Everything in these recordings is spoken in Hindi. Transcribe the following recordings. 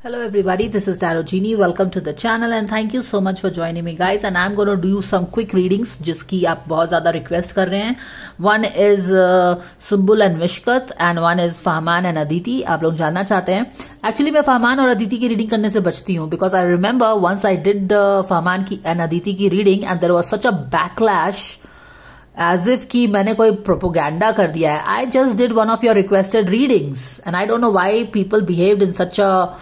Hello everybody, this is Tarot Genie. Welcome to the channel and thank you so much for joining me guys. And I'm going to do some quick readings जिसकी आप बहुत ज़्यादा request कर रहे हैं. One is Sumbul and Mishkat and one is Fahman and Aditi. आप लोग जानना चाहते हैं. Actually मैं फहमान और अदिति की reading करने से बचती हूँ because I remember once I did Fahman की and अदिति की reading and there was such a backlash as if कि मैंने कोई propaganda कर दिया है. I just did one of your requested readings and I don't know why people behaved in such a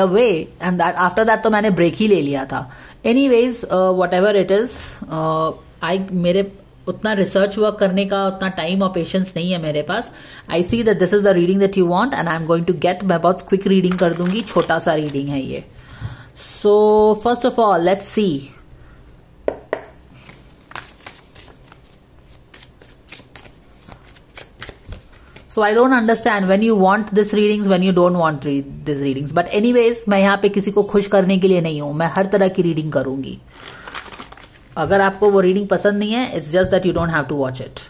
way and that after that तो मैंने break ही ले लिया था. Anyways, whatever it is, मेरे उतना research work करने का उतना time और patience नहीं है मेरे पास. I see that this is the reading that you want and I'm going to get. मैं बहुत quick reading कर दूंगी, छोटा सा reading है ये. So first of all, let's see. So I don't understand when you want this readings, when you don't want these readings. But anyways, मैं यहाँ पे किसी को खुश करने के लिए नहीं हूँ. मैं हर तरह की रीडिंग करूंगी. अगर आपको वो रीडिंग पसंद नहीं है, it's just that you don't have to watch it.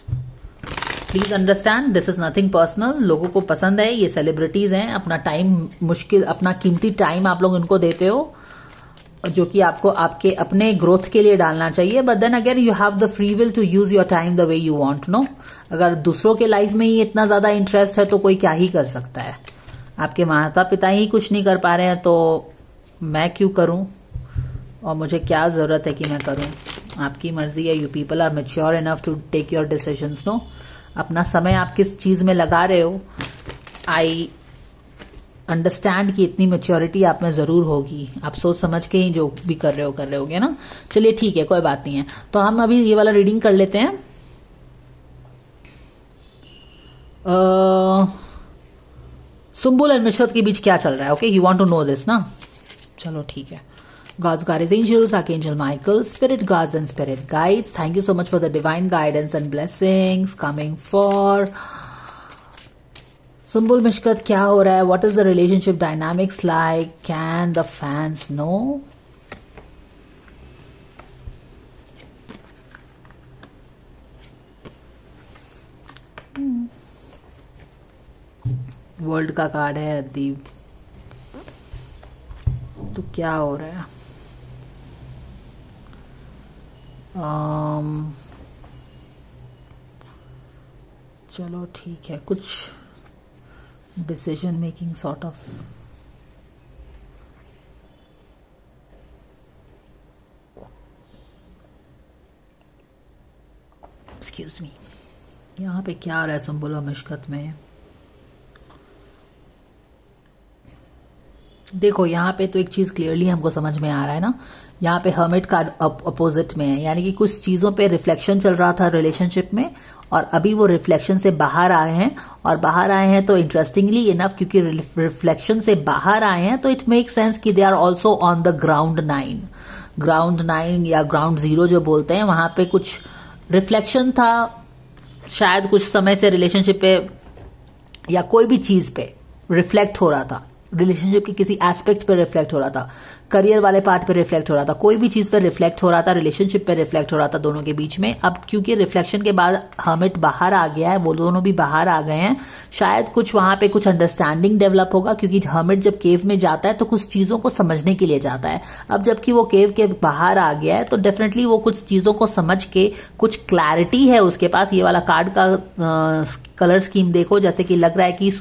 Please understand, this is nothing personal. लोगों को पसंद है, ये सेलिब्रिटीज हैं, अपना टाइम मुश्किल, अपना कीमती टाइम आप लोग इनको देते हो, जो कि आपको आपके अपने ग्रोथ के लिए डालना चाहिए. But then again you have the free will to use your time the way you want. No, अगर दूसरों के लाइफ में ही इतना ज्यादा इंटरेस्ट है तो कोई क्या ही कर सकता है. आपके माता पिता ही कुछ नहीं कर पा रहे हैं तो मैं क्यों करूं, और मुझे क्या जरूरत है कि मैं करूं. आपकी मर्जी है. You people are mature enough to take your decisions. No, अपना समय आप किस चीज में लगा रहे हो, आई अंडरस्टैंड कि इतनी मेच्योरिटी आप में जरूर होगी. आप सोच समझ के ही जो भी कर रहे होगे ना. चलिए ठीक है, कोई बात नहीं है. तो हम अभी ये वाला रीडिंग कर लेते हैं. सुम्बुल और मिशकत के बीच क्या चल रहा है. Okay, you want to know this ना. चलो ठीक है. God's guardians, angels, Archangel Michael, spirit guards and spirit guides, thank you so much for the divine guidance and blessings coming for Sumbul Mishkat. क्या हो रहा है? What is the relationship dynamics like? Can the fans know? World का कार्ड है अदीब. तो क्या हो रहा है? चलो ठीक है. कुछ decision making sort of. Excuse me. यहाँ पे क्या आ रहा है सुम्बुल और मिशकत में? देखो यहाँ पे तो एक चीज क्लियरली हमको समझ में आ रहा है ना. यहाँ पे हर्मिट कार्ड अपोजिट में है, यानी कि कुछ चीजों पे रिफ्लेक्शन चल रहा था रिलेशनशिप में और अभी वो रिफ्लेक्शन से बाहर आए हैं. और बाहर आए हैं तो इंटरेस्टिंगली इनफ, क्योंकि रिफ्लेक्शन से बाहर आए हैं तो इट मेक सेंस कि they are also on the ground 9 या ग्राउंड 0 जो बोलते हैं. वहां पे कुछ रिफ्लेक्शन था, शायद कुछ समय से रिलेशनशिप पे या कोई भी चीज पे रिफ्लेक्ट हो रहा था. रिलेशनशिप के किसी एस्पेक्ट पे रिफ्लेक्ट हो रहा था, करियर वाले पार्ट पे रिफ्लेक्ट हो रहा था, कोई भी चीज पे रिफ्लेक्ट हो रहा था, रिलेशनशिप पे रिफ्लेक्ट हो रहा था दोनों के बीच में. अब क्योंकि रिफ्लेक्शन के बाद हर्मिट बाहर आ गया है, वो दोनों भी बाहर आ गए हैं, शायद कुछ वहां पे कुछ अंडरस्टैंडिंग डेवलप होगा. क्योंकि हर्मिट जब केव में जाता है तो कुछ चीजों को समझने के लिए जाता है. अब जबकि वो केव के बाहर आ गया है तो डेफिनेटली वो कुछ चीजों को समझ के, कुछ क्लैरिटी है उसके पास. ये वाला कार्ड का कलर स्कीम देखो, जैसे कि लग रहा है कि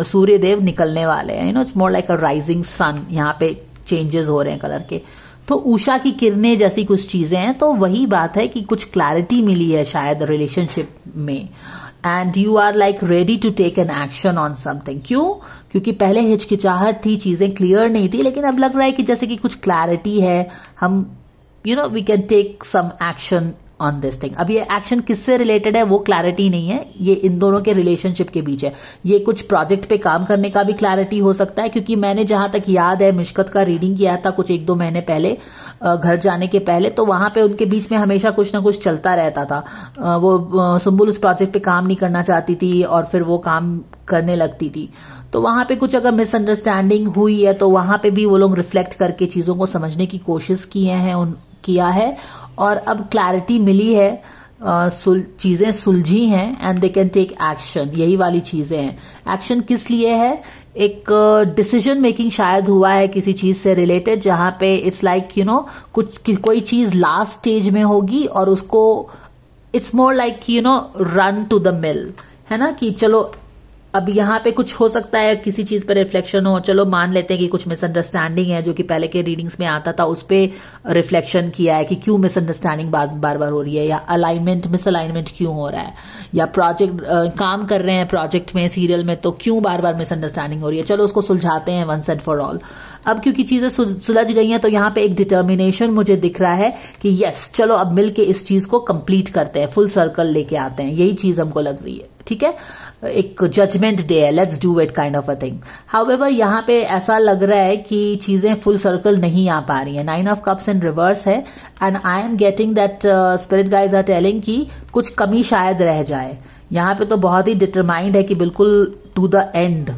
सूर्य देव निकलने वाले हैं. It's more like a rising sun. यहाँ पे चेंजेस हो रहे हैं कलर के. तो उषा की किरणें जैसी कुछ चीजें हैं. तो वही बात है कि कुछ क्लैरिटी मिली है शायद रिलेशनशिप में. And you are like ready to take an action on something. क्यों? क्योंकि पहले हिचकिचाहट थी, चीजें क्लियर नहीं थी, लेकिन अब लग रहा है कि जैसे कि कुछ क्लैरिटी है. हम we can take some action on this thing. अब ये एक्शन किससे रिलेटेड है वो क्लैरिटी नहीं है. ये इन दोनों के रिलेशनशिप के बीच है. ये कुछ प्रोजेक्ट पे काम करने का भी क्लैरिटी हो सकता है. क्योंकि मैंने जहां तक याद है मिशकत का रीडिंग किया था कुछ 1-2 महीने पहले, घर जाने के पहले, तो वहां पे उनके बीच में हमेशा कुछ ना कुछ चलता रहता था. वो सुम्बुल उस प्रोजेक्ट पे काम नहीं करना चाहती थी और फिर वो काम करने लगती थी. तो वहां पे कुछ अगर मिसअंडरस्टैंडिंग हुई है तो वहां पे भी वो लोग रिफ्लेक्ट करके चीजों को समझने की कोशिश किया है और अब क्लैरिटी मिली है चीजें सुलझी हैं and they can take action, यही वाली चीजें हैं। एक्शन किस लिए है? एक डिसीजन मेकिंग शायद हुआ है किसी चीज से रिलेटेड, जहां पे इट्स लाइक कोई चीज लास्ट स्टेज में होगी और उसको it's more like run to the mill, है ना, कि चलो अब यहाँ पे कुछ हो सकता है, किसी चीज पर रिफ्लेक्शन हो, चलो मान लेते हैं कि कुछ मिसअंडरस्टैंडिंग है जो कि पहले के रीडिंग्स में आता था, उस पे रिफ्लेक्शन किया है कि क्यों मिसअंडरस्टैंडिंग बार बार हो रही है, या अलाइनमेंट मिसअलाइनमेंट क्यों हो रहा है, या प्रोजेक्ट काम कर रहे हैं प्रोजेक्ट में, सीरियल में, तो क्यों बार बार मिसअंडरस्टैंडिंग हो रही है, चलो उसको सुलझाते हैं वंस एंड फॉर ऑल। अब क्योंकि चीजें सुलझ गई हैं तो यहाँ पे एक डिटर्मिनेशन मुझे दिख रहा है कि यस चलो अब मिलके इस चीज को कंप्लीट करते हैं, फुल सर्कल लेके आते हैं, यही चीज हमको लग रही है। ठीक है, एक जजमेंट डे है, let's do it kind of a thing. However यहाँ पे ऐसा लग रहा है कि चीजें फुल सर्कल नहीं आ पा रही है। 9 ऑफ कप्स इन रिवर्स है and I am getting that spirit guys are telling कि कुछ कमी शायद रह जाए। यहाँ पे तो बहुत ही डिटरमाइंड है कि बिल्कुल to the end,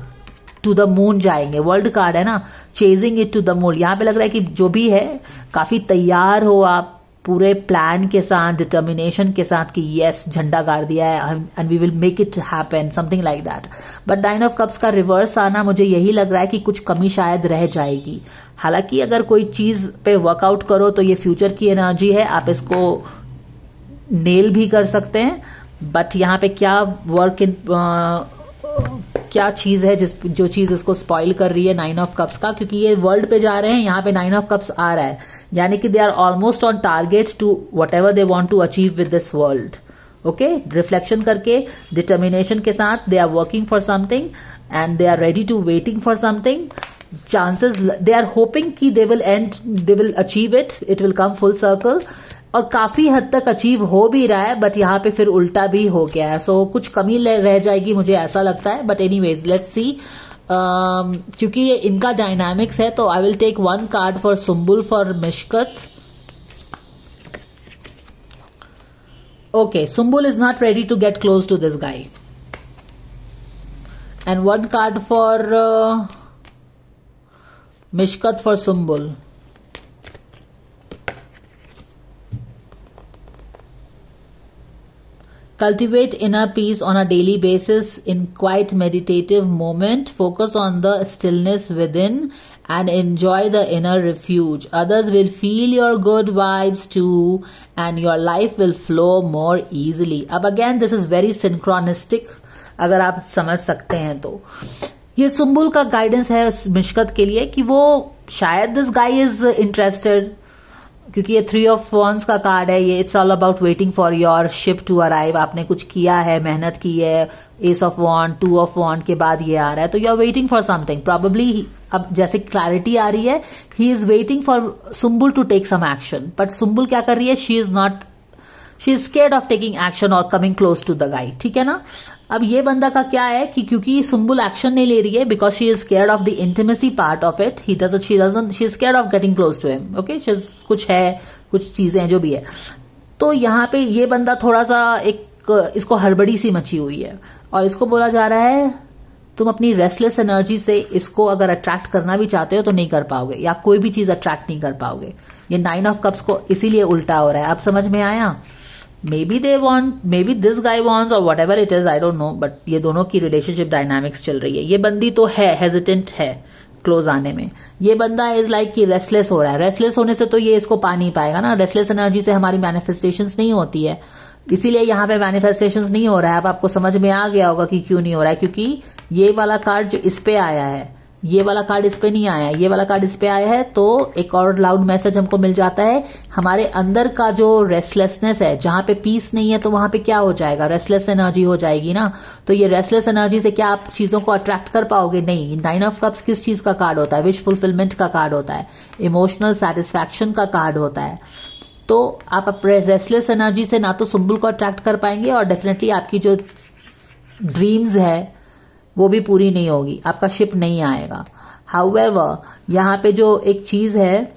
to the moon जाएंगे। वर्ल्ड कार्ड है ना, chasing it to the moon. यहाँ पे लग रहा है कि जो भी है काफी तैयार हो आप पूरे प्लान के साथ, डिटर्मिनेशन के साथ कि यस झंडा गाड़ दिया है and we will make it happen, something like that. But 9 of cups का रिवर्स आना मुझे यही लग रहा है कि कुछ कमी शायद रह जाएगी। हालांकि अगर कोई चीज पे वर्कआउट करो तो ये फ्यूचर की एनर्जी है, आप इसको नेल भी कर सकते हैं। बट यहाँ पे क्या वर्क इन क्या चीज है जो चीज इसको स्पॉइल कर रही है 9 ऑफ कप्स का, क्योंकि ये वर्ल्ड पे जा रहे हैं, यहाँ पे 9 ऑफ कप्स आ रहा है, यानी कि they are almost on target to whatever they want to achieve with this world. Okay, reflection करके डिटर्मिनेशन के साथ they are working for something and they are ready to waiting for something. Chances they are hoping कि they will achieve it, it will come full circle, और काफी हद तक अचीव हो भी रहा है, बट यहाँ पे फिर उल्टा भी हो गया है। सो कुछ कमी रह जाएगी मुझे ऐसा लगता है। बट एनीवेज लेट्स सी, क्योंकि ये इनका डायनामिक्स है तो I will take 1 card for Sumbul for Mishkat. Okay, Sumbul is not ready to get close to this guy, and 1 card for Mishkat for Sumbul. Cultivate inner peace on a daily basis in quiet meditative moment. Focus on the stillness within and enjoy the inner refuge. Others will feel your good vibes too and your life will flow more easily. अब again this is very synchronistic अगर आप समझ सकते हैं तो। ये सुम्बुल का गाइडेंस है मिशकत के लिए कि वो शायद दिस गाय इज इंटरेस्टेड, क्योंकि ये 3 ऑफ वॉन्ड्स का कार्ड है। ये it's all about waiting for your ship to arrive. आपने कुछ किया है, मेहनत की है, ace of wand, 2 of wand के बाद ये आ रहा है, तो you are waiting for something probably. अब जैसे क्लैरिटी आ रही है, he is waiting for Sumbul to take some action, but Sumbul क्या कर रही है, she is scared of taking action और coming close to the guy. ठीक है ना। अब ये बंदा का क्या है कि क्योंकि सुम्बुल एक्शन नहीं ले रही है because she is scared of the intimacy part of it, she is scared of getting close to him. Okay, कुछ है, कुछ चीजें जो भी है, तो यहाँ पे ये बंदा थोड़ा सा इसको हड़बड़ी सी मची हुई है और इसको बोला जा रहा है तुम अपनी रेस्टलेस एनर्जी से इसको अगर अट्रैक्ट करना भी चाहते हो तो नहीं कर पाओगे, या कोई भी चीज अट्रैक्ट नहीं कर पाओगे। ये 9 ऑफ कप्स को इसीलिए उल्टा हो रहा है। अब समझ में आया? maybe this guy wants or whatever it is, I don't know, but ये दोनों की रिलेशनशिप डायनामिक्स चल रही है। ये बंदी तो है हेजिटेंट है क्लोज आने में, ये बंदा इज लाइक कि रेस्टलेस हो रहा है। रेस्टलेस होने से तो ये इसको पा नहीं पाएगा ना, रेस्टलेस एनर्जी से हमारी मैनिफेस्टेशंस नहीं होती है, इसीलिए यहाँ पे मैनिफेस्टेशंस नहीं हो रहा है। अब आपको समझ में आ गया होगा कि क्यों नहीं हो रहा है, क्योंकि ये वाला कार्ड जो इस पे आया है, ये वाला कार्ड इस पे नहीं आया, ये वाला कार्ड इस पे आया है, तो एक और लाउड मैसेज हमको मिल जाता है। हमारे अंदर का जो रेस्टलेसनेस है, जहां पे पीस नहीं है तो वहां पे क्या हो जाएगा, रेस्टलेस एनर्जी हो जाएगी ना। तो ये रेस्टलेस एनर्जी से क्या आप चीजों को अट्रैक्ट कर पाओगे? नहीं। 9 ऑफ कप्स किस चीज का कार्ड होता है? विश फुलफिलमेंट का कार्ड होता है, इमोशनल सेटिस्फैक्शन का कार्ड होता है। तो आप अपने रेस्टलेस एनर्जी से ना तो सुम्बुल को अट्रैक्ट कर पाएंगे और डेफिनेटली आपकी जो ड्रीम्स है वो भी पूरी नहीं होगी, आपका शिप नहीं आएगा। हाउएवर यहाँ पे जो एक चीज है,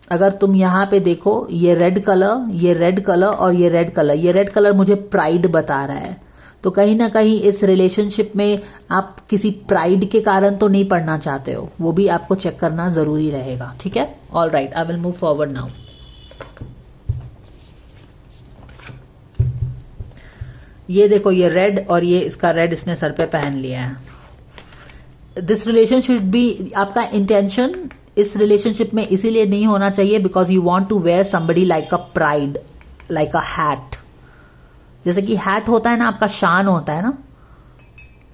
अगर तुम यहाँ पे देखो, ये रेड कलर, ये रेड कलर और ये रेड कलर, ये रेड कलर मुझे प्राइड बता रहा है। तो कहीं ना कहीं इस रिलेशनशिप में आप किसी प्राइड के कारण तो नहीं पढ़ना चाहते हो, वो भी आपको चेक करना जरूरी रहेगा। ठीक है, all right, I will move forward now. ये देखो, ये रेड और ये इसका रेड इसने सर पे पहन लिया है। दिस रिलेशनशिप बी, आपका इंटेंशन इस रिलेशनशिप में इसीलिए नहीं होना चाहिए because you want to wear somebody like a pride, like a hat. जैसे कि हैट होता है ना, आपका शान होता है ना।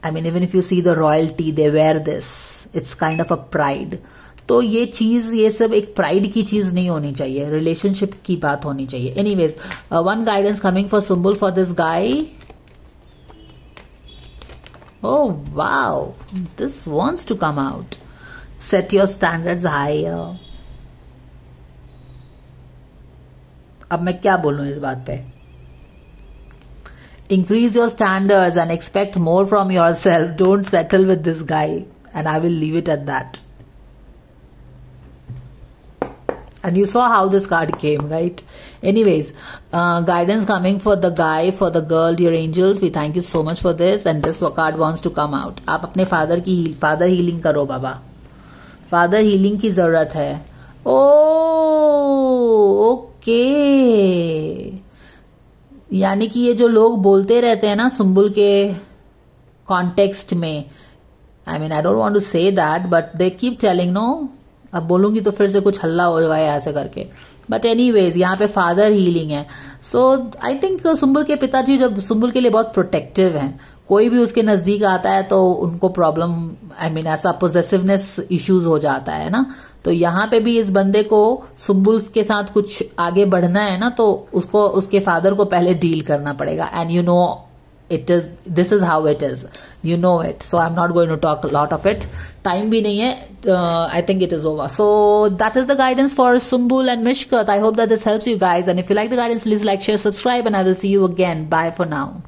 I mean even if you see the royalty they wear this, it's kind of a pride. तो ये चीज, ये सब एक प्राइड की चीज नहीं होनी चाहिए, रिलेशनशिप की बात होनी चाहिए। Anyways, one guidance coming for Sumbul for this guy. Oh wow, this wants to come out. Set your standards higher. अब मैं क्या बोलूं इस बात पे? Increase your standards and expect more from yourself. Don't settle with this guy. And I will leave it at that. And you saw how this card came, right? Anyways, guidance coming for the guy, for the girl, dear angels. We thank you so much for this. And this card wants to come out. आप अपने फादर की फादर हीलिंग करो बाबा। फादर हीलिंग की जरूरत है। ओके, यानी कि ये जो लोग बोलते रहते हैं ना सुम्बुल के कॉन्टेक्स्ट में, I mean I don't want to say that, but they keep telling, no अब बोलूंगी तो फिर से कुछ हल्ला हो जाएगा ऐसे करके। बट एनीवेज, यहाँ पे फादर हीलिंग है। सो आई थिंक सुम्बुल के पिताजी जब सुम्बुल के लिए बहुत प्रोटेक्टिव हैं, कोई भी उसके नजदीक आता है तो उनको प्रॉब्लम, आई मीन ऐसा पोजेसिवनेस इश्यूज हो जाता है ना। तो यहाँ पे भी इस बंदे को सुम्बुल के साथ कुछ आगे बढ़ना है ना, तो उसको उसके फादर को पहले डील करना पड़ेगा। And you know this is how it is, you know it, so I'm not going to talk a lot of it, time bhi nahi hai, I think it is over. So that is the guidance for Sumbul and Mishkat. I hope that this helps you guys, and if you like the guidance, please like, share, subscribe, and I will see you again. Bye for now.